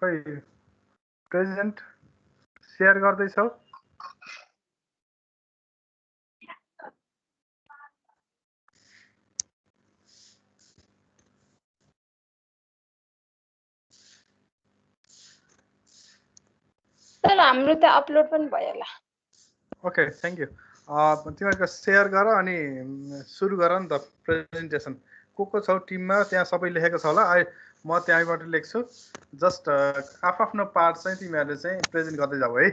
खै present share गर्दैछौ sir हाम्रो त अपलोड पनि भयो होला ओके थ्यांक यू तिमीहरुको शेयर गर अनि सुरु गर नि त प्रेजेन्टेसन को छौ टिममा त्यहाँ सबै लेखेको छ होला म त्यहाँबाट लेख्छु जस्ट आफ्नो पार्ट चाहिँ तिमीहरुले चाहिँ प्रेजेन्ट गर्दै जाऊ है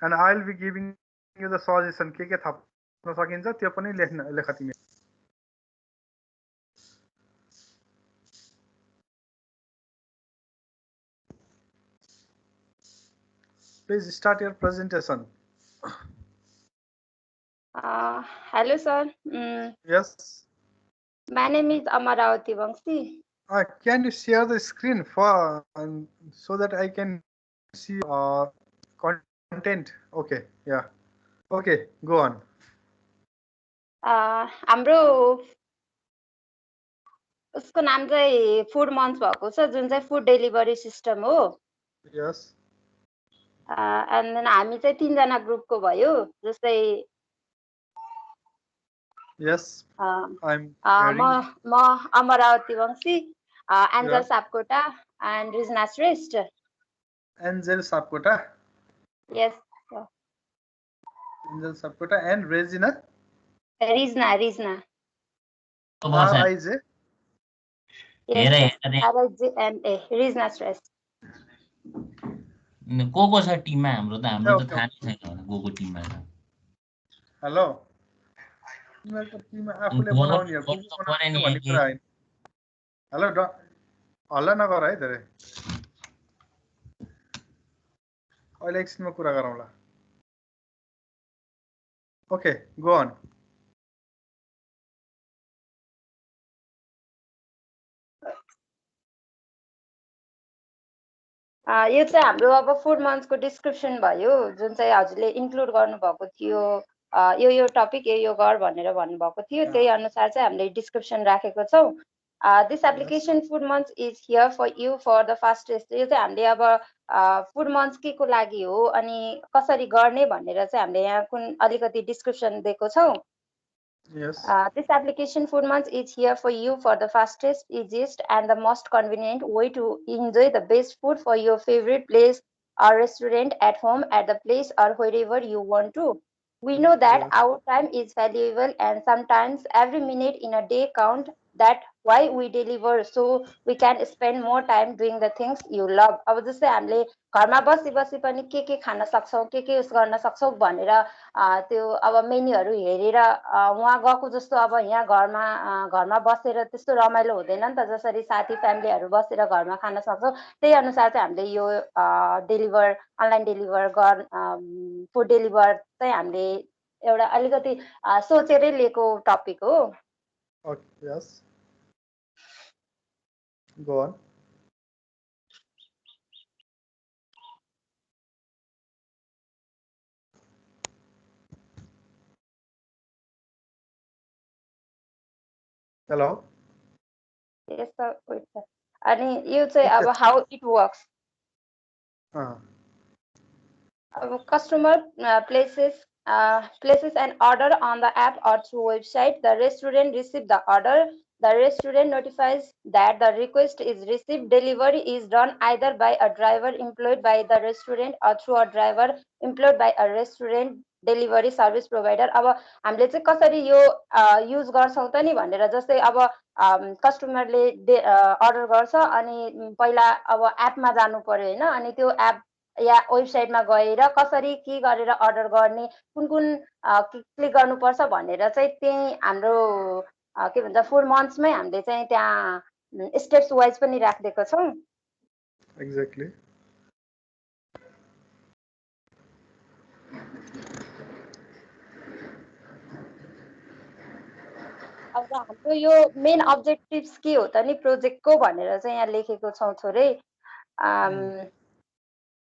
and I will be giving you the suggestion के थप्न सकिन्छ त्यो पनि लेख तिमी Please start your presentation. Hello, sir. Yes. My name is Amaravati Vangsi. Can you share the screen for so that I can see content? Okay. Yeah. Okay. Go on. हाम्रो उसको नाम चाहिँ फुड मन्च भएको छ जुन चाहिँ food delivery system हो Yes. And then हामी चाहिँ 3 जना ग्रुपको भयो जस्तै Yes. I'm म Amaravati Vanshi Angel Sapkota and Rijana Shrestha Angel Sapkota Yes. Angel Sapkota and Rijana RIJ Rijana Shrestha को छ टिममा हाम्रो त हाम्रो त थाहा छैन को टिममा छ हेलो तिमीहरुको टिममा आफुले बनाउने हो भन्ने कुरा हैन हेलो हल्ला नगर है धेरै अहिले एकछिनमा कुरा गरौँला ओके गो अन यो चाहिँ हाम्रो अब फुड मन्चको डिस्क्रिप्सन भयो जुन चाहिँ हजुरले इन्क्लुड गर्नुभएको थियो यो टपिक यो गर भनेर भन्नुभएको थियो त्यही अनुसार चाहिँ हामीले डिस्क्रिप्सन राखेको छौँ this application Food Munch is here for you for the fastest यो चाहिँ हामीले अब फुड मन्च के को लागि हो अनि कसरी गर्ने भनेर चाहिँ हामीले यहाँ कुन अलिकति डिस्क्रिप्सन दिएको छौँ Yes. This application Food Munch is here for you for the fastest, easiest, and the most convenient way to enjoy the best food for your favorite place or restaurant at home, at the place, or wherever you want to. We know that our time is valuable and sometimes every minute in a day count. That why we deliver so we can spend more time doing the things you love. अब जस्तै हामीले घरमा बसी बसी पनि के खान सक्छौँ के उस गर्न सक्छौँ भनेर त्यो अब मेन्युहरू हेरेर वहाँ गएको जस्तो अब यहाँ घरमा बसेर त्यस्तो रमाइलो हुँदैन नि त जसरी साथी फ्यामिलीहरू बसेर घरमा खान सक्छौँ त्यही अनुसार चाहिँ हामीले यो deliver online deliver food deliver चाहिँ हामीले एउटा अलिकति सोचेरै लिएको टपिक हो Okay, yes. Go on. Hello. Yes, sir. अनि यो चाहिँ अब how it works customer places an order on the app or through website. The restaurant receives the order. The restaurant notifies that the request is received. Delivery is done either by a driver employed by the restaurant or through a driver employed by a restaurant delivery service provider अब हामीले चाहिँ कसरी यो use गर्छौँ त नि भनेर जस्तै अब कस्टमरले अर्डर गर्छ अनि पहिला अब एपमा जानु पर्यो होइन अनि त्यो एप या वेबसाइटमा गएर कसरी के गरेर अर्डर गर्ने कुन क्लिक गर्नुपर्छ भनेर चाहिँ त्यही हाम्रो के भन्छ फुड मन्चमै हामीले चाहिँ त्यहाँ स्टेप्स वाइज पनि राखिदिएको छौँ एक्ज्याक्टली अब हाम्रो यो मेन अब्जेक्टिभ्स के हो त नि प्रोजेक्टको भनेर चाहिँ यहाँ लेखेको छौँ थोरै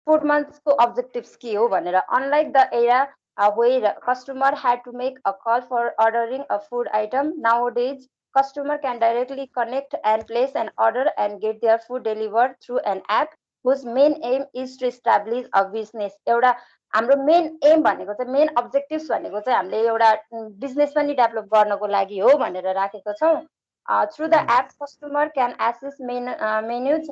Food Month's objectives के हो भनेर unlike the era where customer had to make a call for ordering a food item, nowadays customer can directly connect and place an order and get their food delivered through an app whose main aim is to establish a business. एउटा हाम्रो main am भनेको चाहिँ main objectives भनेको चाहिँ हामीले एउटा business पनि develop गर्नको लागि हो भनेर राखेको छौँ. Through the app, customer can access menus,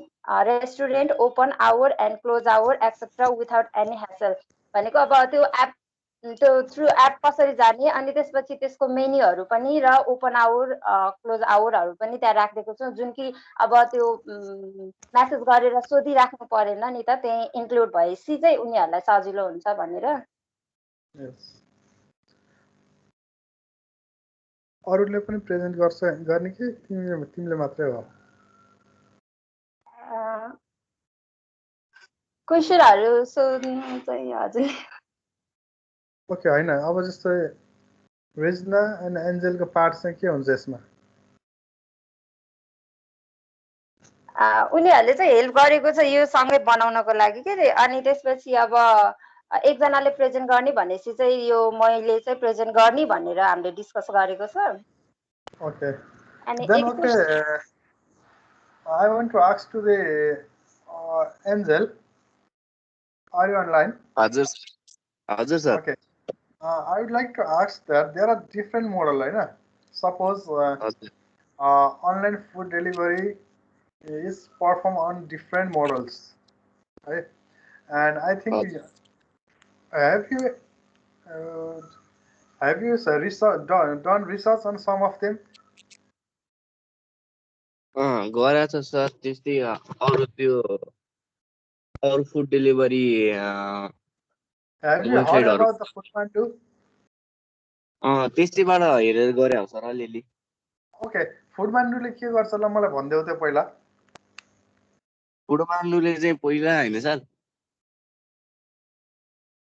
restaurant open hour and close hour, etc. without any hassle. भनेको अब त्यो एप त्यो थ्रु एप कसरी जाने अनि त्यसपछि त्यसको मेन्युहरू पनि र ओपन आवर क्लोज आवरहरू पनि त्यहाँ राखिदिएको छौँ जुन कि अब त्यो म्यासेज गरेर सोधिराख्नु परेन नि त त्यही इन्क्लुड भएपछि चाहिँ उनीहरूलाई सजिलो हुन्छ भनेर. अरूले पनि प्रेजेन्ट गर्ने कि तिमीले मात्रै हो? क्वेसनहरू सोध्नु चाहिँ हजुर. ओके हैन, अब जस्तै रेजना अनि एन्जेलको पार्ट चाहिँ के हुन्छ यसमा? उनीहरूले चाहिँ हेल्प गरेको छ यो सँगै बनाउनको लागि के रे. अनि त्यसपछि अब एकजनाले प्रेजेन्ट गर्ने भनेपछि चाहिँ यो मैले चाहिँ प्रेजेन्ट गर्ने भनेर हामीले डिस्कस गरेको छ. Okay. अनि Then okay, I want to ask to the Angel, are you online? Hazır sir. Okay. I would like to ask that there are different models, right? Suppose online food delivery is performed on different models, right? And I think have you done research on some of them? गरेको छ sir. त्यस्तै अरू त्यो अरू food delivery Have you heard about the Foodpanda? त्यस्तैबाट हेरेर गरे हो sir अलिअलि. Okay, Foodpanda के गर्छ ल मलाई भन्देऊ त पहिला. फुडपान्डुले चाहिँ पहिला हैन सर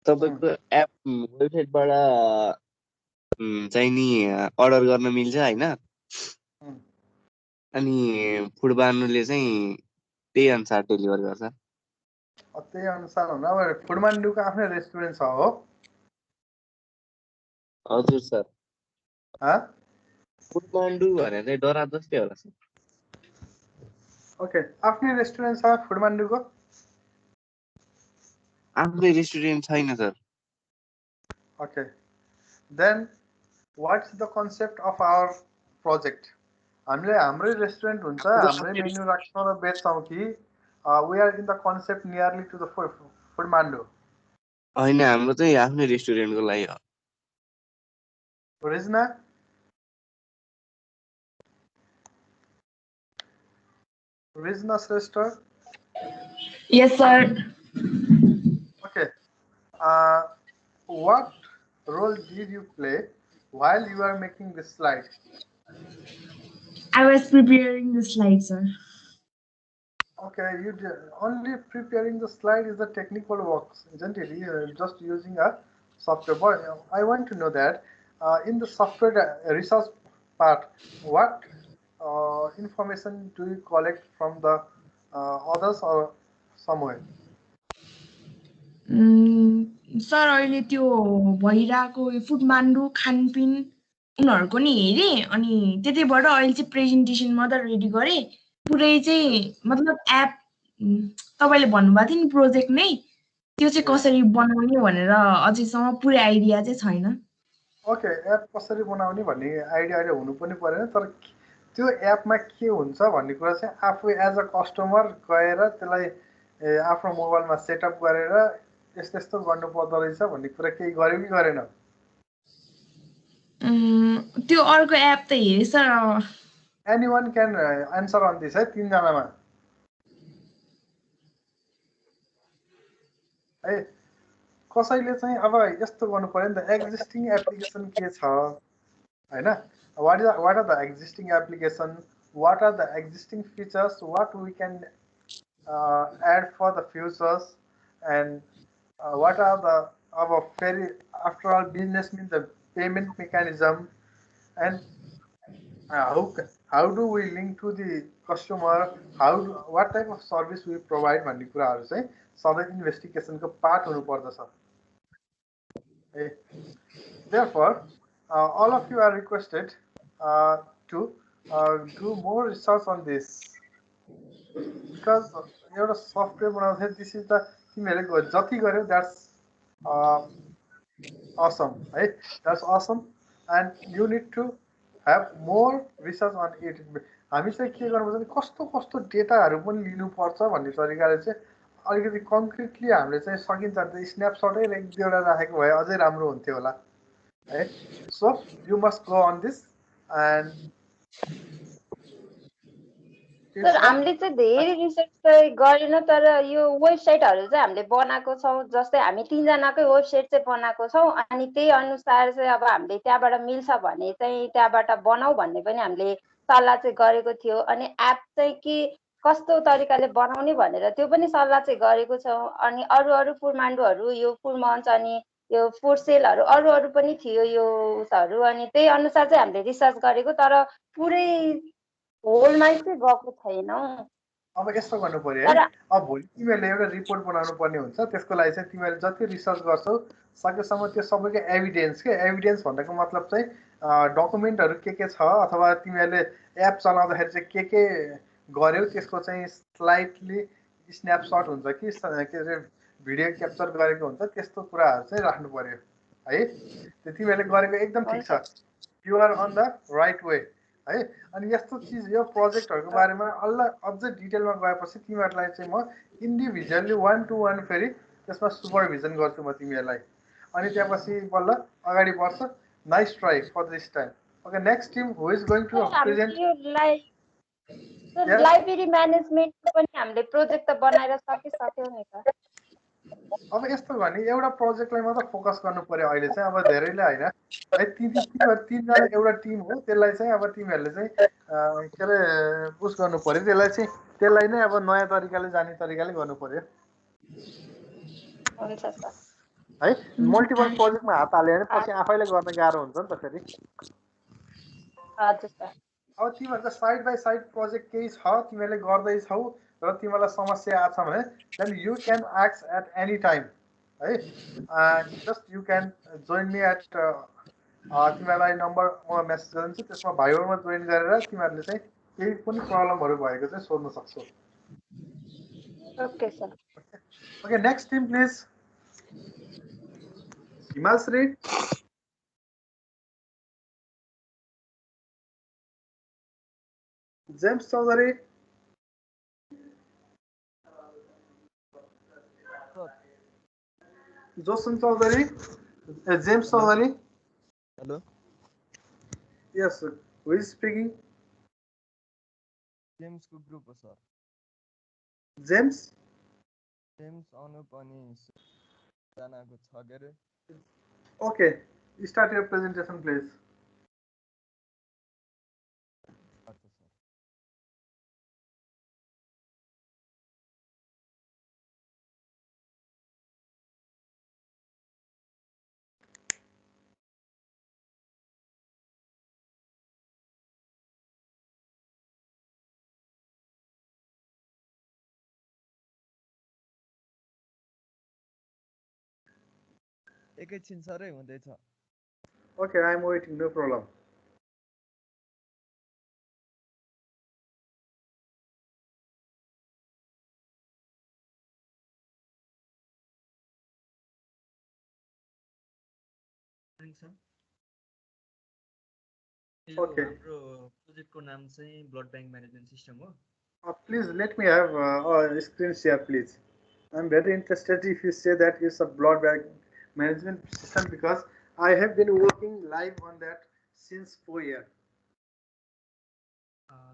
तपाईको एप वेबसाइटबाट चाहिँ नि अर्डर गर्न मिल्छ हैन. अनि फुडपान्डुले चाहिँ त्यही अनुसार डेलिभर गर्छ. त्यही अनुसार हो न. फुडपान्डाको आफ्नै रेस्टुरेन्ट छ हो? हजुर सर. फुडपान्डु भने चाहिँ डरा जस्तै होला सर. ओके, आफ्नै रेस्टुरेन्ट छ फुडपान्डाको? आफ्नै रेस्टुरेन्ट छैन sir. Okay, then what's the concept of our project? हामीले हाम्रै रेस्टुरेन्ट हुन्छ, हाम्रै मेन्यु राख्छौँ र बेच्छौँ कि we are in the concept nearly to the Foodpanda? हैन, हाम्रो चाहिँ आफ्नै रेस्टुरेन्टको लागि हो. Rizna? Rizna sister? Yes sir. Okay. What role did you play while you are making this slide? I was preparing the slide, sir. Okay, you only preparing the slide is the technical works, isn't it? You're just using a software. But I want to know that in the software resource part, what information do you collect from the others or somewhere? Sir अहिले त्यो भइराको फुडमान्डु खानपिन उनीहरुको नि हेरे अनि त्यतैबाट अहिले चाहिँ presentation मात्र रेडी गरे. पुरै चाहिँ मतलब एप तपाईले भन्नुभएको थियो नि प्रोजेक्ट नै त्यो चाहिँ कसरी बनाउने भनेर अझैसम्म पुरै आइडिया चाहिँ छैन. ओके, एप कसरी बनाउने भन्ने आइडिया हुनु पनि परेन, तर त्यो एपमा के हुन्छ भन्ने कुरा चाहिँ आफू एज अ कस्टमर गएर त्यसलाई आफ्नो मोबाइलमा सेटअप गरेर यस्तो यस्तो गर्नुपर्दो रहेछ भन्ने कुरा केही गर्यो कि गरेन? त्यो अर्को एप त हेरे sir. Anyone can answer on this है, तीनजनामा है. कसैले चाहिँ अब यस्तो गर्नु पर्यो नि त, एक्जिस्टिङ एप्लिकेसन के छ हैन, what are the existing application, what are the existing features, what we can add for the futures, and what are the our very, after all, business means the payment mechanism, and how do we link to the customer, what type of service we provide भन्ने कुराहरु चाहिँ सबै इन्भेस्टिगेसनको part हुनु पर्दछ. Therefore, all of you are requested to do more research on this because एउटा software बनाउँथे this is the तिमीहरूले जति गर्यो द्याट्स awesome है that's awesome and you need to have more research on it हामी चाहिँ के गर्नुपर्छ भने कस्तो कस्तो डेटाहरू पनि लिनुपर्छ भन्ने तरिकाले चाहिँ अलिकति कन्क्रिटली हामीले चाहिँ सकिन्छ भने स्न्यापसटै एक दुईवटा राखेको भए अझै राम्रो हुन्थ्यो होला है so you must go on this and sir हामीले चाहिँ धेरै रिसर्च चाहिँ गरेन तर यो वेबसाइटहरू चाहिँ हामीले बनाएको छौँ जस्तै हामी 3 जनाकै वेबसाइट चाहिँ बनाएको छौँ अनि त्यही अनुसार चाहिँ अब हामीले त्यहाँबाट मिल्छ भने चाहिँ त्यहाँबाट बनाऊ भन्ने पनि हामीले सल्लाह चाहिँ गरेको थियो अनि एप चाहिँ के कस्तो तरिकाले बनाउने भनेर त्यो पनि सल्लाह चाहिँ गरेको छौँ अनि अरू फुडमान्डुहरू यो फुड मन्च अनि यो फुड सेलहरू अरू पनि थियो यो उसहरू अनि त्यही अनुसार चाहिँ हामीले रिसर्च गरेको तर पुरै होलमा चाहिँ गएको छैनौँ अब यस्तो गर्नु पर्यो है अब भोलि तिमीहरूले एउटा रिपोर्ट बनाउनु पर्ने हुन्छ त्यसको लागि चाहिँ तिमीहरूले जति रिसर्च गर्छौ सकेसम्म त्यो सबैको एभिडेन्स के एभिडेन्स भन्नको मतलब चाहिँ डकुमेन्टहरू के छ अथवा तिमीहरूले एप चलाउँदाखेरि चाहिँ के गर्यौ त्यसको चाहिँ स्लाइडली स्न्यापसट हुन्छ कि के अरे भिडियो क्याप्चर गरेको हुन्छ त्यस्तो कुराहरू चाहिँ राख्नु पर्यो है त्यो तिमीहरूले गरेको एकदम ठिक छ you're on the right way है अनि यस्तो चिज यो प्रोजेक्टहरूको बारेमा अझै डिटेलमा गएपछि तिमीहरूलाई चाहिँ म इन्डिभिजुअली 1 to 1 फेरि त्यसमा सुपरभिजन गर्छु म तिमीहरूलाई अनि त्यसपछि बल्ल अगाडि बढ्छ nice try for this time okay next team who is going to present library management पनि हामीले प्रोजेक्ट त बनाएर सकिसक्यौ नि त अब यस्तो भने एउटा प्रोजेक्टलाई मात्र फोकस गर्नु पर्यो अहिले चाहिँ अब धेरैले होइन है तिनजना एउटा टिम हो त्यसलाई चाहिँ अब तिमीहरूले चाहिँ के अरे उस गर्नु पर्यो त्यसलाई नै अब नयाँ तरिकाले जाने तरिकाले गर्नु पर्यो है मल्टिपल प्रोजेक्टमा हात हाल्यो भने पछि आफैले गर्न गाह्रो हुन्छ नि त फेरि अब तिमीहरूको साइड बाई साइड प्रोजेक्ट केही छ तिमीहरूले गर्दैछौ र तिमीलाई समस्या आछ भने then you can ask at any time है just you can join me at तिमीहरूलाई नम्बर म मेसेज गरिदिन्छु त्यसमा भाइबरमा जोइन गरेर तिमीहरूले चाहिँ केही पनि प्रब्लमहरू भएको चाहिँ सोध्न सक्छौ okay sir okay next team please Himashree James Chaudhary Joshan Chaudhary James Chaudhary hello yes who is speaking James को ग्रुप हो सर जेम्स अनुप अनि जनाको छ के रे okay start your presentation please एकैछिन सरै हुँदैछ okay I am waiting no problem okay हाम्रो प्रोजेक्टको नाम चाहिँ ब्लड बैंक म्यानेजमेन्ट सिस्टम हो please let me have a screen share please I'm very interested if you say that it's a blood bank management system because I have been working live on that since 4 years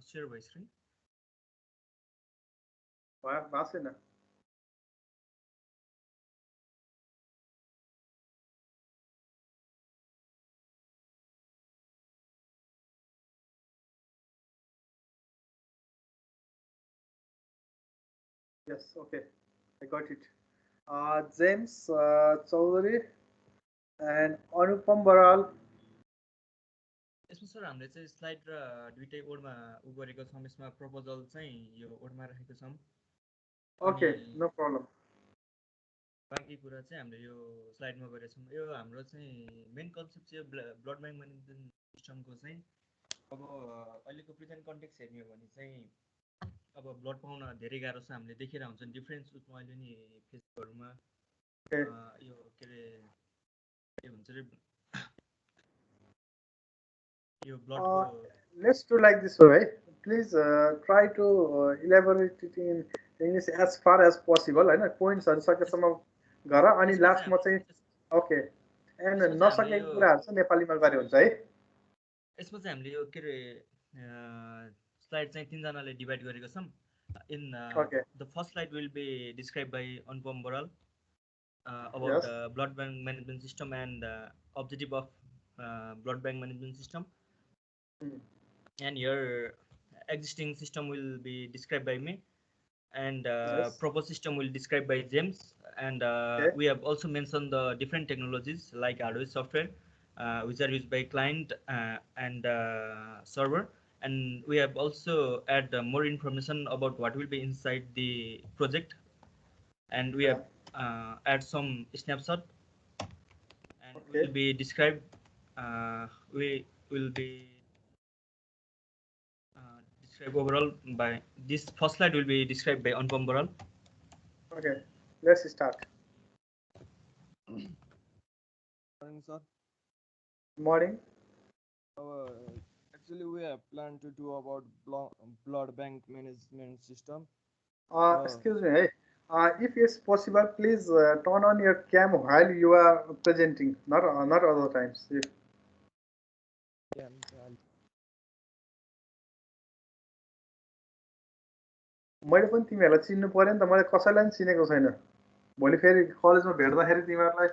share my screen Vasena Yes, okay, I got it. James Chaudhary and Anupam Baral. यसमा sir हामीले चाहिँ slide र दुईटै ओडमा उ गरेको छौँ यसमा proposal चाहिँ यो ओडमा राखेको छौँ ओके नो प्रब्लम बाँकी कुरा चाहिँ हामीले यो स्लाइडमा गरेका छौँ यो हाम्रो चाहिँ मेन कन्सेप्ट चाहिँ ब्लड बैंक म्यानेजमेन्ट सिस्टमको चाहिँ अब अहिलेको प्रेजेन्ट कन्टेक्स्ट हेर्ने हो भने चाहिँ अब ब्लड पाउन धेरै गाह्रो छ। हामीले देखिरहेको हुन्छ डिफ्रेन्स उसमा अहिले नि फेसबुकहरूमा यो के अरे के भन्छ अरे यो ब्लडको Let's do like this way. Please try to elaborate it in English as far as possible. होइन पोइन्ट्सहरू सकेसम्म गर अनि लास्टमा चाहिँ ओके एन्ड नसकेको कुराहरू चाहिँ नेपालीमा गरे हुन्छ है। यसमा चाहिँ हामीले यो के अरे स्लाइड चाहिँ तीनजनाले डिभाइड गरेको छौँ। In the first slide will be describe by Anupam Baral about the blood bank management system and objective of blood bank management system. And your existing system will be described by me, and proposed system will described by James. And we have also mentioned the different technologies like hardware, software, which are used by client and server. And we have also add more information about what will be inside the project. And we have add some snapshot, and will be described. We will be described overall by this first slide will be described by Anupam Baral. Okay, let's start. Morning, sir. Morning. Actually, we have planned to do about blood bank management system. Excuse me, hey. If it's possible, please turn on your cam while you are presenting, not other times. मैले पनि तिमीहरूलाई चिन्नु पर्यो नि त, मैले कसैलाई पनि चिनेको छैन। भोलि फेरि कलेजमा भेट्दाखेरि तिमीहरूलाई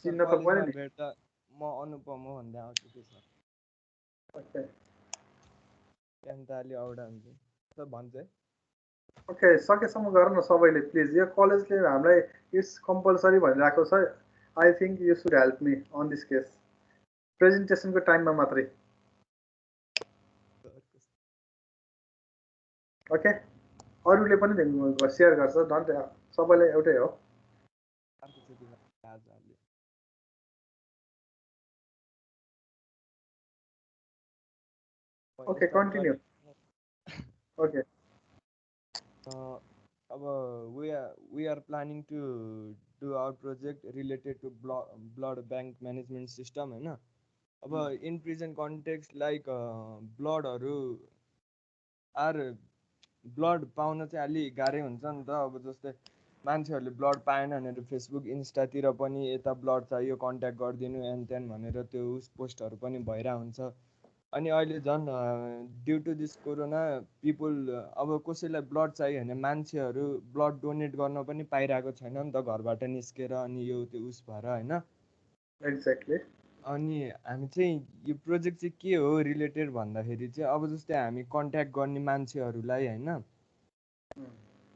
चिन्न त पर्यो नि। भेट्दा म अनुपम हो भन्दै आउँछु कि सर। ओके त्यहाँ त अलि औडा हुन्छ सर भन्छ है। ओके सकेसम्म गर न सबैले प्लिज। यो कलेजले हामीलाई इट्स कम्पलसरी भनिरहेको छ। I think you should help me on this case. प्रेजेन्टेसनको टाइममा मात्रै। ओके अरूले पनि सेयर गर्छ, डन्ट सबैलाई एउटै हो। Okay continue. ओके अब we are planning to do our project related to blood bank management system हैन। अब in present context like ब्लडहरू आर ब्लड पाउन चाहिँ अलि गाह्रै हुन्छ नि त। अब जस्तै मान्छेहरूले ब्लड पाएन भनेर फेसबुक इन्स्टातिर पनि यता ब्लड चाहियो कन्ट्याक्ट गरिदिनु एन्ड त्यहाँ भनेर त्यो पोस्टहरू पनि भइरहेको हुन्छ। अनि अहिले झन् due to this corona people अब कसैलाई ब्लड चाहियो भने मान्छेहरू ब्लड डोनेट गर्न पनि पाइरहेको छैन नि त घरबाट निस्केर, अनि यो त्यो उस भएर होइन। एक्ज्याक्टली। अनि हामी चाहिँ यो प्रोजेक्ट चाहिँ के हो रिलेटेड भन्दाखेरि चाहिँ अब जस्तै हामी कन्ट्याक्ट गर्ने मान्छेहरूलाई होइन,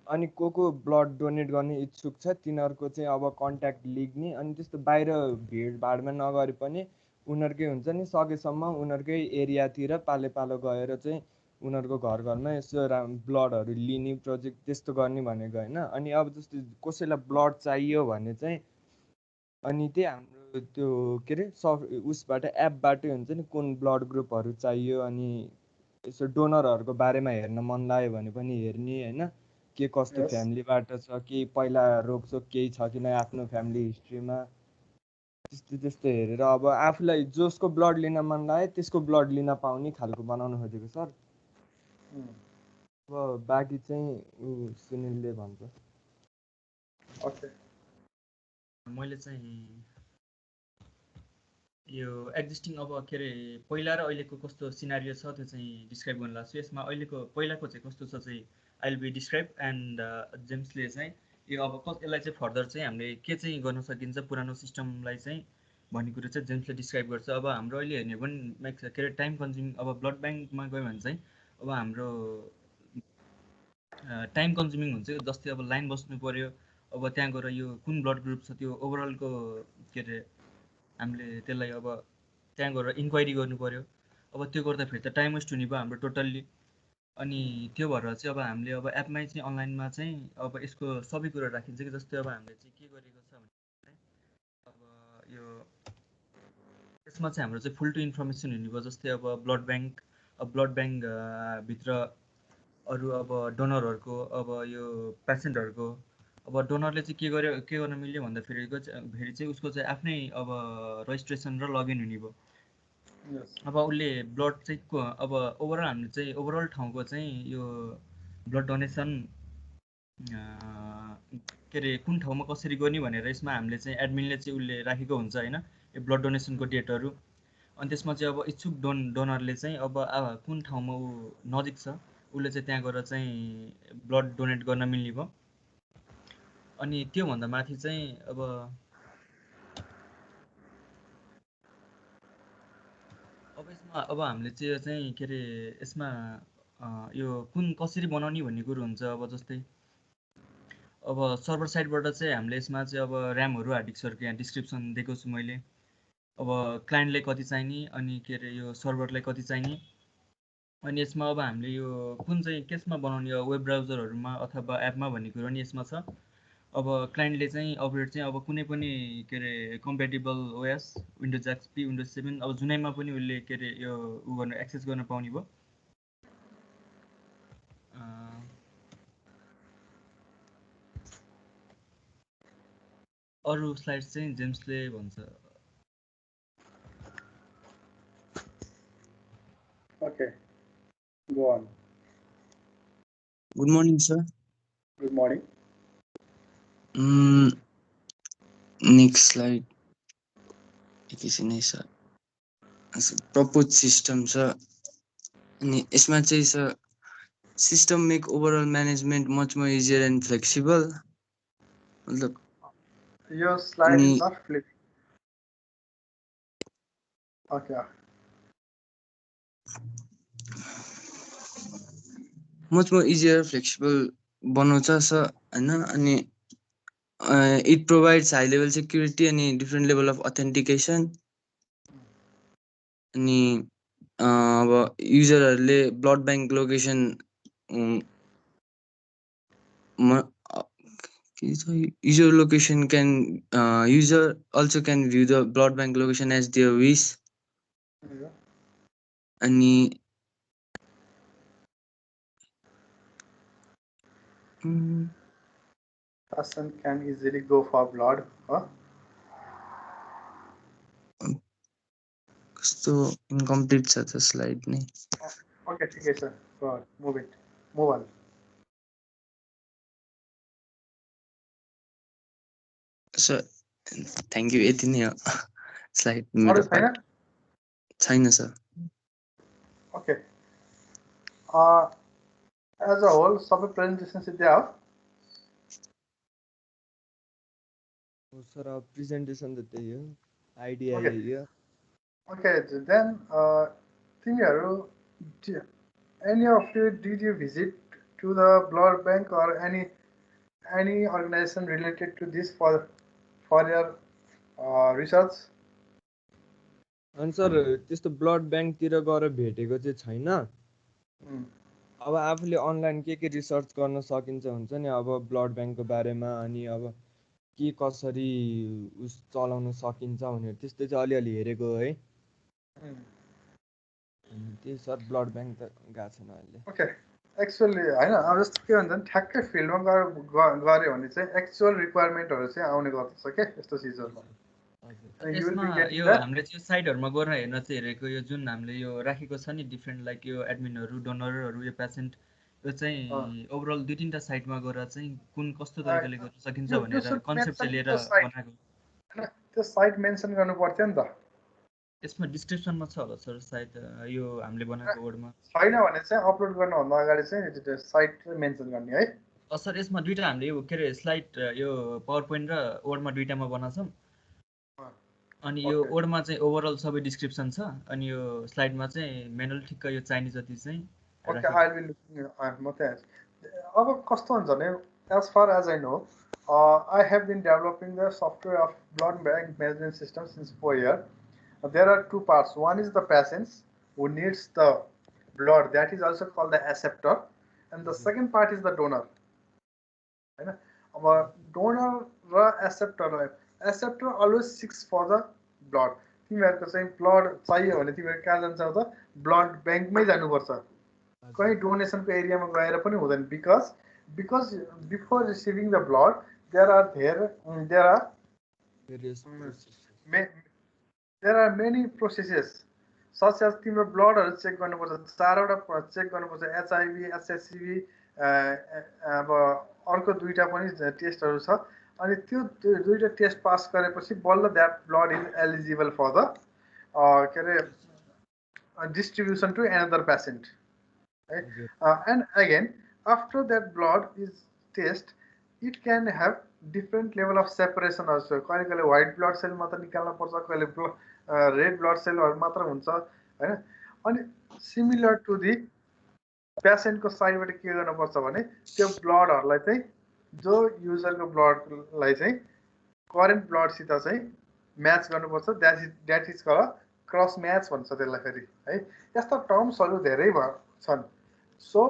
अनि को ब्लड डोनेट गर्ने इच्छुक छ तिनीहरूको चाहिँ अब कन्ट्याक्ट लिग्ने, अनि त्यस्तो बाहिर भिडभाडमा नगरे पनि उनीहरूकै हुन्छ नि सकेसम्म उनीहरूकै एरियातिर पालो गएर चाहिँ उनीहरूको घरमा यसो ब्लडहरू लिने प्रोजेक्ट त्यस्तो गर्ने भनेको होइन। अनि अब जस्तै कसैलाई ब्लड चाहियो भने चाहिँ अनि त्यही हाम्रो त्यो के अरे उसबाट एपबाटै हुन्छ नि कुन ब्लड ग्रुपहरू चाहियो, अनि यसो डोनरहरूको बारेमा हेर्न मन लाग्यो भने पनि हेर्ने होइन, के कस्तो फ्यामिलीबाट छ, केही पहिला रोगसोग केही छ कि नै आफ्नो फ्यामिली हिस्ट्रीमा, त्यस्तो हेरेर अब आफूलाई जसको ब्लड लिन मन लाग्यो त्यसको ब्लड लिन पाउने खालको बनाउनु खोजेको सर। अब बाँकी चाहिँ सुनिलले भन्छ। ओके मैले चाहिँ यो एक्जिस्टिङ अब के अरे पहिला र अहिलेको कस्तो सिनारियो छ त्यो चाहिँ डिस्क्राइब गर्न लाग्छु। यसमा अहिलेको पहिलाको चाहिँ कस्तो छ चाहिँ I will be describe and जेम्सले चाहिँ यो अब यसलाई चाहिँ फर्दर चाहिँ हामीले के चाहिँ गर्न सकिन्छ पुरानो सिस्टमलाई चाहिँ भन्ने कुरो चाहिँ जेम्सले डिस्क्राइब गर्छ। अब हाम्रो अहिले हेर्ने पनि के अरे टाइम कन्ज्युमिङ, अब ब्लड ब्याङ्कमा गयो भने चाहिँ अब हाम्रो टाइम कन्ज्युमिङ हुन्छ। जस्तै अब लाइन बस्नु पऱ्यो, अब त्यहाँ गएर यो कुन ब्लड ग्रुप छ त्यो ओभरअलको के अरे हामीले त्यसलाई अब त्यहाँ गएर इन्क्वायरी गर्नु पऱ्यो। अब त्यो गर्दाखेरि त टाइम वेस्ट हुने भयो हाम्रो टोटल्ली। अनि त्यो भएर चाहिँ अब हामीले अब एपमै चाहिँ अनलाइनमा चाहिँ अब यसको सबै कुरा राखिन्छ कि जस्तै अब हामीले चाहिँ के गरेको छ भने अब यो यसमा चाहिँ हाम्रो चाहिँ फुल टु इन्फर्मेसन हुने भयो। जस्तै अब ब्लड ब्याङ्क भित्र अरू अब डोनरहरूको अब यो पेसेन्टहरूको अब डोनरले चाहिँ के गर्न मिल्यो भन्दाखेरि चाहिँ उसको चाहिँ आफ्नै अब रजिस्ट्रेसन र लगइन हुने भयो। अब उसले ब्लड चाहिँ अब ओभरअल हामीले चाहिँ ओभरअल ठाउँको चाहिँ यो ब्लड डोनेसन के अरे कुन ठाउँमा कसरी गर्ने भनेर यसमा हामीले चाहिँ एडमिनले चाहिँ उसले राखेको हुन्छ होइन, यो ब्लड डोनेसनको डेटहरू। अनि त्यसमा चाहिँ अब इच्छुक डोनरले चाहिँ अब कुन ठाउँमा ऊ नजिक छ उसले चाहिँ त्यहाँ गएर चाहिँ ब्लड डोनेट गर्न मिल्ने भयो। अनि त्योभन्दा माथि चाहिँ अब यसमा अब हामीले चाहिँ के अरे यसमा यो कुन कसरी बनाउने भन्ने कुरो हुन्छ। अब जस्तै अब सर्भर साइडबाट चाहिँ हामीले यसमा चाहिँ अब ऱ्यामहरू हार्ड डिस्कहरूको यहाँ डिस्क्रिप्सन दिएको छु मैले। अब क्लाइन्टलाई कति चाहिने अनि के अरे यो सर्भरलाई कति चाहिने, अनि यसमा अब हामीले यो कुन चाहिँ केसमा बनाउने वेब ब्राउजरहरूमा अथवा एपमा भन्ने कुरो नि यसमा छ। अब क्लाइन्टले चाहिँ अपरेट चाहिँ अब कुनै पनि के अरे compatible OS windows XP windows 7 अब जुनैमा पनि उसले के अरे यो उ गर्न एक्सेस गर्न पाउने भयो। अरू स्लाइड्स चाहिँ जेम्सले भन्छ। Okay, go on. Good morning, sir. Good morning. Next slide. एकैछिन है सर। प्रपोज सिस्टम छ अनि यसमा चाहिँ sir system make overall management much more easier and flexible. मतलब Your slide is not flipping. Okay. Much more easier flexible बनाउँछ sir हैन। अनि it provides high level security अनि डिफ्रेन्ट लेभल अफ अथेन्टिकेसन। अनि अब युजरहरूले blood bank location user location can user also can view the blood bank location as their wish. Ani person can easily go for blood. So incomplete such a slide ne. Okay, okay sir. Go on. Move on. So thank you. यति नै हो slide मेरो छैन sir. Okay. As a whole, सबै presentation सिधै हो। Sir अब presentation त त्यही हो, आइडिया यही हो। Okay, then तिमीहरू any of you did you visit to the blood bank or any organization related to this for your research? अनि सर त्यस्तो ब्लड ब्याङ्कतिर गएर भेटेको चाहिँ छैन। अब आफूले अनलाइन के रिसर्च गर्न सकिन्छ हुन्छ नि अब ब्लड ब्याङ्कको बारेमा, अनि अब के कसरी उस चलाउन सकिन्छ भनेर त्यस्तो चाहिँ अलिअलि हेरेको है। त्यही सर ब्लड ब्याङ्क त गएको छैन अहिले। ओके, एक्चुअली होइन अब जस्तो के भन्छ भने ठ्याक्कै फिल्डमा गऱ्यो भने चाहिँ एक्चुअल रिक्वायरमेन्टहरू चाहिँ आउने गर्दछ क्या यस्तो चिजहरूमा। यसमा यो हामीले चाहिँ साइटहरूमा गएर हेर्न चाहिँ हेरेको यो जुन हामीले यो राखेको छ नि डिफ्रेन्ट लाइक यो एडमिनहरू डोनरहरू यो पेसेन्ट यो चाहिँ ओभरअल 2-3टा साइटमा गएर चाहिँ कुन कस्तो तरिकाले गर्न सकिन्छ भनेर कन्सेप्ट चाहिँ लिएर बनाएको। त्यो साइट मेन्सन गर्नु पर्थ्यो नि त। यसमा डिस्क्रिप्सनमा छ होला सर सायद यो हामीले बनाएको वर्डमा। छैन भने चाहिँ अपलोड गर्नुभन्दा अगाडि चाहिँ साइट मेन्सन गर्ने है। सर यसमा दुईटा हामीले यो के अरे स्लाइड यो पावर पोइन्ट र वर्डमा दुईटामा बनाउँछौँ। अनि यो वर्डमा चाहिँ ओभरअल सबै डिस्क्रिप्सन छ, अनि यो स्लाइडमा चाहिँ म्यानुअल ठिक्क यो चाहिने जति चाहिँ अब कस्तो हुन्छ भने as far as I know I have been developing the software of blood bank management system since 4 years. There are two parts. One is the patients who needs the blood, that is also called the acceptor, and the second part is the donor. Our donor acceptor always seeks for the blood. तिमीहरूको चाहिँ blood चाहियो भने तिमीहरू कहाँ जान्छौ त blood ब्याङ्कमै जानुपर्छ कहीँ डोनेसनको एरियामा गएर पनि हुँदैन because before receiving the blood there are many processes such as तिम्रो ब्लडहरू चेक गर्नुपर्छ 4वटा चेक गर्नुपर्छ एचआईभी एसएससीभी अब अर्को 2टा पनि टेस्टहरू छ अनि त्यो 2टा टेस्ट पास गरेपछि बल्ल that blood is eligible for the के अरे distribution to another patient and again after that blood is test it can have different level of separation also कहिले white blood cell मात्र निकाल्न पर्छ कहिले red blood cell मात्र हुन्छ हैन अनि similar to the patient को साइडबाट के गर्न पर्छ भने त्यो ब्लडहरुलाई चाहिँ जो युजर को ब्लड लाई चाहिँ करेन्ट ब्लड सित चाहिँ म्याच गर्नुपर्छ that is called cross match भन्छ त्यसलाई फेरि है यस्ता टर्म्सहरु धेरै छन् सो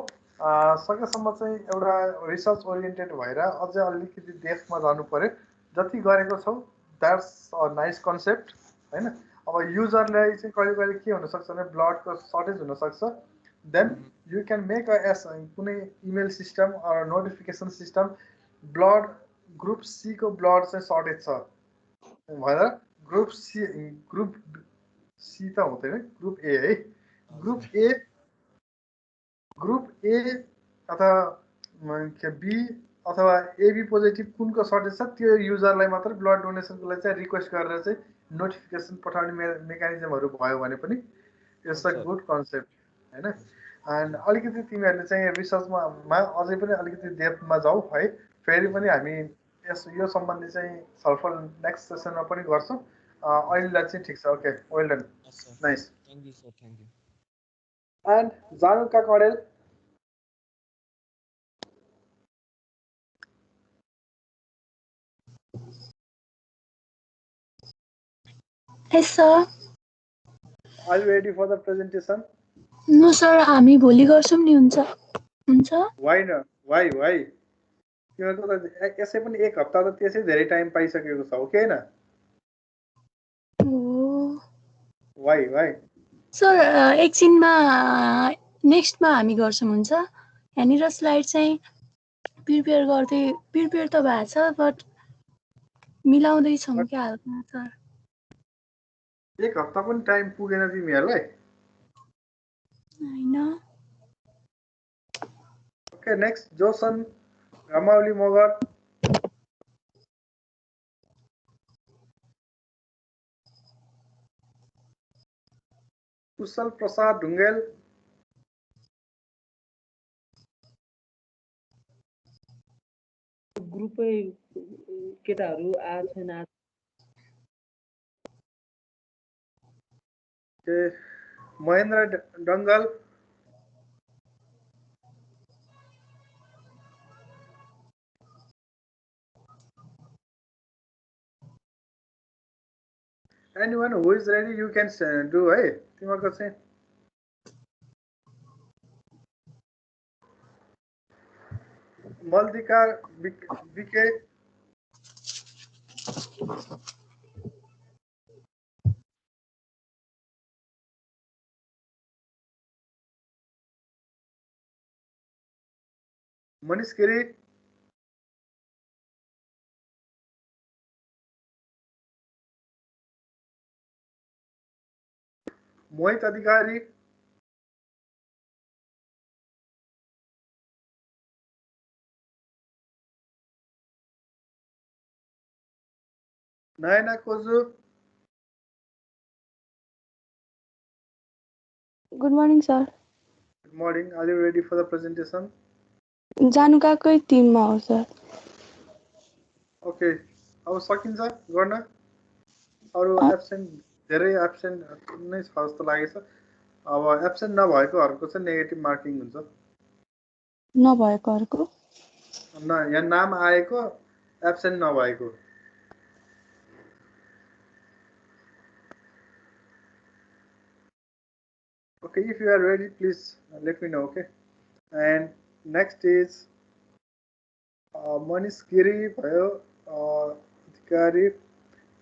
सकेसम्म चाहिँ एउटा रिसर्च ओरिएन्टेड भएर अझै अलिकति डेप्थमा जानु पर्यो जति गरेको छौ दैट्स अ नाइस कन्सेप्ट हैन अब युजरलाई चाहिँ कहिले के हुन सक्छ भने ब्लडको सर्टेज हुन सक्छ then you can make a as कुनै email system or notification system blood group C को ब्लड चाहिँ सर्टेज छ भनेर ग्रुप सी त हुँदैन ग्रुप ए है ग्रुप ए अथवा बी अथवा एबी पोजिटिभ कुनको सर्टेज छ त्यो युजरलाई मात्र ब्लड डोनेसनको लागि चाहिँ रिक्वेस्ट गरेर चाहिँ नोटिफिकेसन पठाउने मेकानिजमहरु भयो भने पनि इट्स अ गुड कन्सेप्ट हैन एन्ड अलिकति तिमीहरुले चाहिँ रिसर्चमा अझै पनि अलिकति डेप्थमा जाऊ है फेरि पनि हामी यो सम्बन्धी चाहिँ छलफल नेक्स्ट सेसनमा पनि गर्छौं अहिलेलाई चाहिँ ठीक छ okay well done nice thank you sir thank you and Januka Kadel Yes, sir. Are you ready for the presentation? No, sir. हामी भोलि गर्छौं नि हुन्छ हुन्छ Why not? Why? किनकि त यसै पनि एक हप्ता त त्यसै धेरै टाइम पाइसकेको छ ओके हैन Why? सर एकछिनमा नेक्स्टमा हामी गर्छौं हुन्छ यहाँनिर स्लाइड चाहिँ प्रिपेयर त भएको छ बट मिलाउँदै छौं के हालमा सर एक हप्ता पनि टाइम पुगेन तिमीहरुलाई हैन ओके नेक्स्ट जोसन रमावली मगर कुशल प्रसाद ढुङ्गेल ग्रुपै केटाहरु आछन् Mahendra Dangal anyone who is ready you can do है तिमीहरुको चाहिँ Maldika BK Manish Giri Mohit Adhikari Nayana Koju good morning sir good morning are you ready for the presentation जानुकाकै टिममा हो सर ओके अब सकिन्छ गर्न अरु एब्सेन्ट धेरै एब्सेन्ट नै छ जस्तो लागेछ अब एब्सेन्ट नभएकोहरुको चाहिँ नेगेटिभ मार्किङ हुन्छ नभएकोहरुको यहाँ नाम आएको एब्सेन्ट नभएको okay if you are ready please let me know okay and next is Manish Giri भयो अधिकारी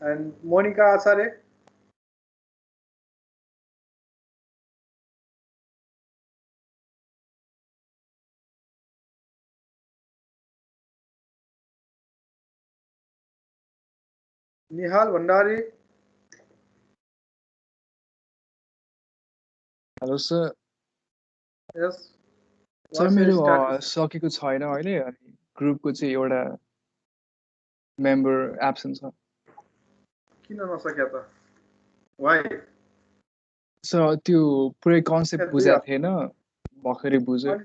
and Monica Acharya Nihal Bhandari. Hello sir. Yes. Sir, मेरो सकेको छैन अहिले अनि ग्रुपको चाहिँ एउटा मेम्बर एब्सेन्ट छ. किन नसक्या त? Why? सर त्यो पुरै कन्सेप्ट बुझेको थिएन, भर्खरै बुझ्यो.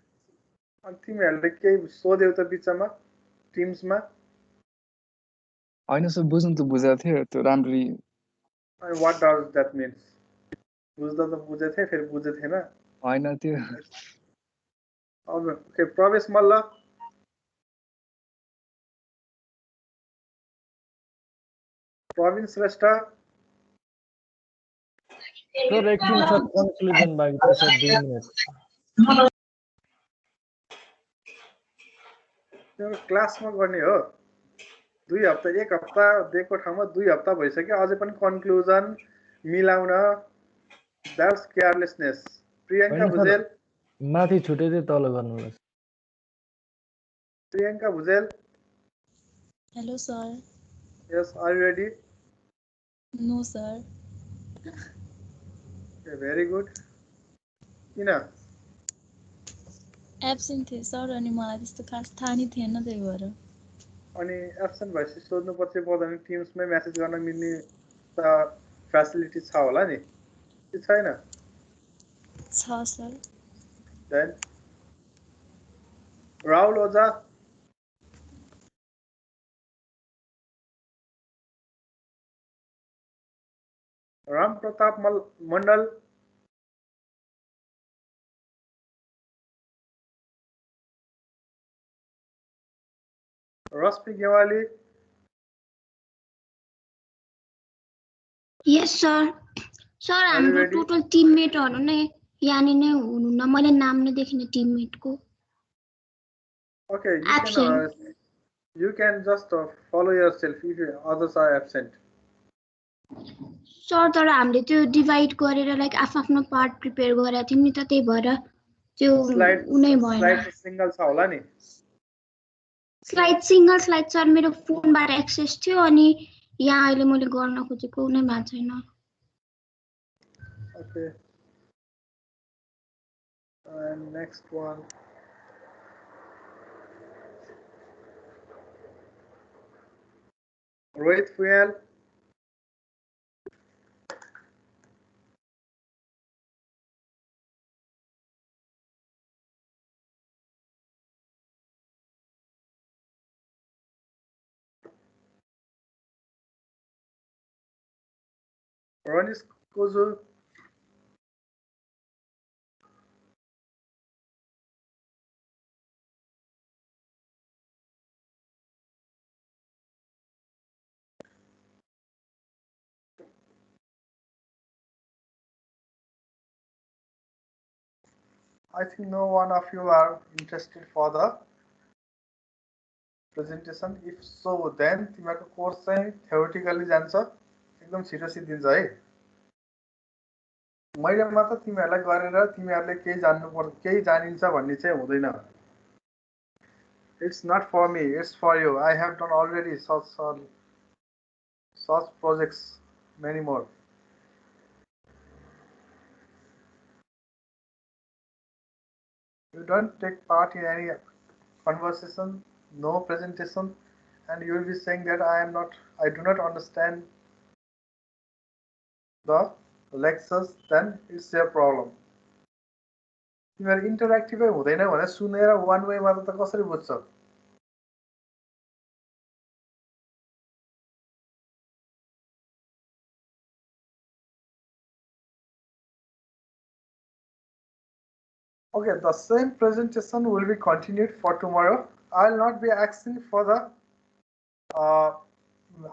अनि तिमीहरूले केही सोध्यौ त बिचमा टिम्समा? होइन सर, बुझ्नु त बुझेको थियो त्यो राम्ररी. अनि what does that mean? बुझ्दा त बुझेको थिएँ, फेरि बुझेको थिएन. होइन त्यो. अब के प्रवेश मल्ल? प्रवीण श्रेष्ठ? सर एकछिन सर कन्क्लुजन बाँकी छ सर 2 मिनेट. तिम्रो क्लासमा गर्ने हो 2 हप्ता 1 हप्ता दिएको ठाउँमा 2 हप्ता भइसक्यो अझै पनि कन्क्लुजन मिलाउन. That's carelessness. प्रियङ्का भुजेल माथि छुटे चाहिँ तल गर्नु होला. Priyanka Bhujel. Hello sir. Yes, are you ready? No sir. Very good. किन? एब्सेन्ट थिएँ सर अनि मलाई त्यस्तो खास थाहा नै थिएन त्यही भएर. अनि एब्सेन्ट भएपछि सोध्नु पर्छ पर्दैन टिम्समै मेसेज गर्न मिल्ने त फ्यासिलिटी छ होला नि कि छैन? छ सर. देन राहुल ओझा. राम प्रताप मण्डल. रश्मि गेवाली. यस सर. सर हाम्रो टोटल टिममेटहरु नै यहाँनिर नै हुनुहुन्न. मैले नाम नै देखिन टिममेटको. Okay, you can just follow yourself if others are absent. Sir तर हामीले त्यो डिभाइड गरेर लाइक आफ्नो पार्ट प्रिपेयर गरेका थियौँ नि त त्यही भएर त्यो उनै भएन. स्लाइड सिंगल छ होला नि? स्लाइड सिंगल स्लाइड सर मेरो फोनबाट एक्सेस थियो अनि यहाँ अहिले मैले गर्न खोजेको उनै भएको छैन. Okay. And next one. Rohit Fuyal. Ronis Kozu. I think no one of you are interested for the presentation. If so, then तिमीहरुको कोर्स चाहिँ theoretically जान्छ, एकदम छिटो सिद्धिन्छ है. मैले मात्र तिमीहरुलाई गरेर तिमीहरुले केही जान्नु पर्छ, केही जानिन्छ भन्ने चाहिँ हुँदैन. It's not for me, it's for you. I have done already such projects, many more. You don't take part in any conversation, no presentation, and you will be saying that I do not understand the lectures, then it's their problem. तिमीहरु इन्टरएक्टिभै हुँदैन भने सुनेर one way मात्र त कसरी बुझ्छ? Okay, the same presentation will be continued for tomorrow. I'll not be asking for the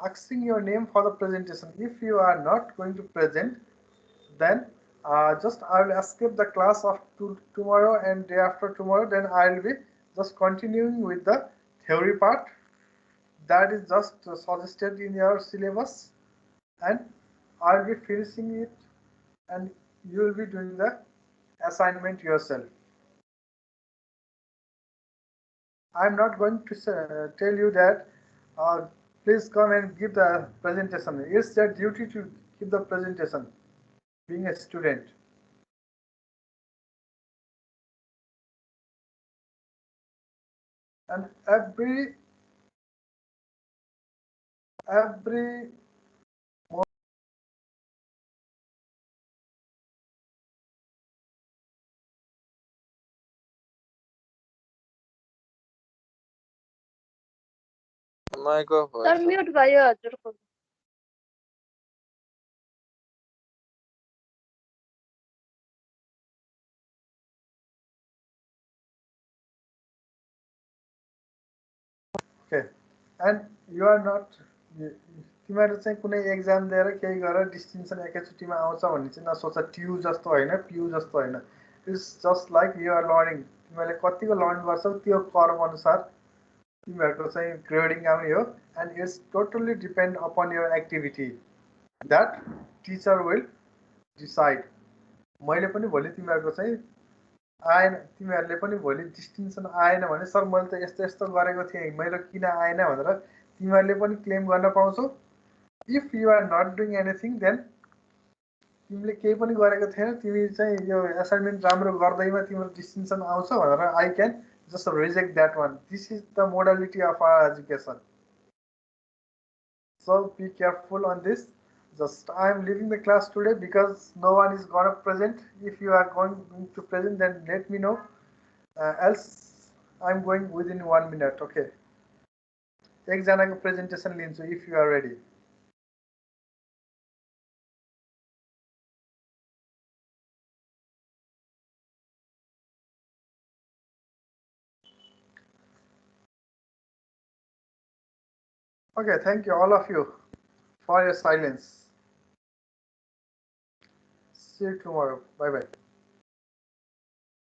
asking your name for the presentation. If you are not going to present, then just I will escape the class of tomorrow and day after tomorrow. Then I will be just continuing with the theory part that is just suggested in your syllabus, and I will be finishing it, and you will be doing the assignment yourself. I am not going to tell you that please come and give the presentation. It's your duty to give the presentation, being a student. And every Mic off. Sir, mute भयो हजुरको. Okay, and you are not. तिमीहरू चाहिँ कुनै exam दिएर केही गरेर distinction एकैचोटिमा आउँछ भन्ने चाहिँ नसोच. ट्यु जस्तो होइन, पियु जस्तो होइन. It's just like you are learning. तिमीहरूले कतिको लर्न गर्छौ त्यो कर्व अनुसार तिमीहरूको चाहिँ ग्रेडिङ आउने हो. And it's totally depend upon your activity that teacher will decide. मैले पनि भोलि तिमीहरूको चाहिँ आएन, तिमीहरूले पनि भोलि डिस्टिङसन आएन भने सर मैले त यस्तो यस्तो गरेको थिएँ, मेरो किन आएन भनेर तिमीहरूले पनि क्लेम गर्न पाउँछौ. If you are not doing anything then तिमीले केही पनि गरेको थिएन, तिमी चाहिँ यो असाइनमेन्ट राम्रो गर्दैमा तिम्रो डिस्टिङसन आउँछ भनेर I can just reject that one. This is the modality of our education. So be careful on this. Just I am leaving the class today because no one is gonna present. If you are going to present, then let me know. Else I am going within 1 minute. Okay. एकजनाको presentation लिन्छु if you are ready. Okay, thank you all of you for your silence. See you tomorrow. Bye bye.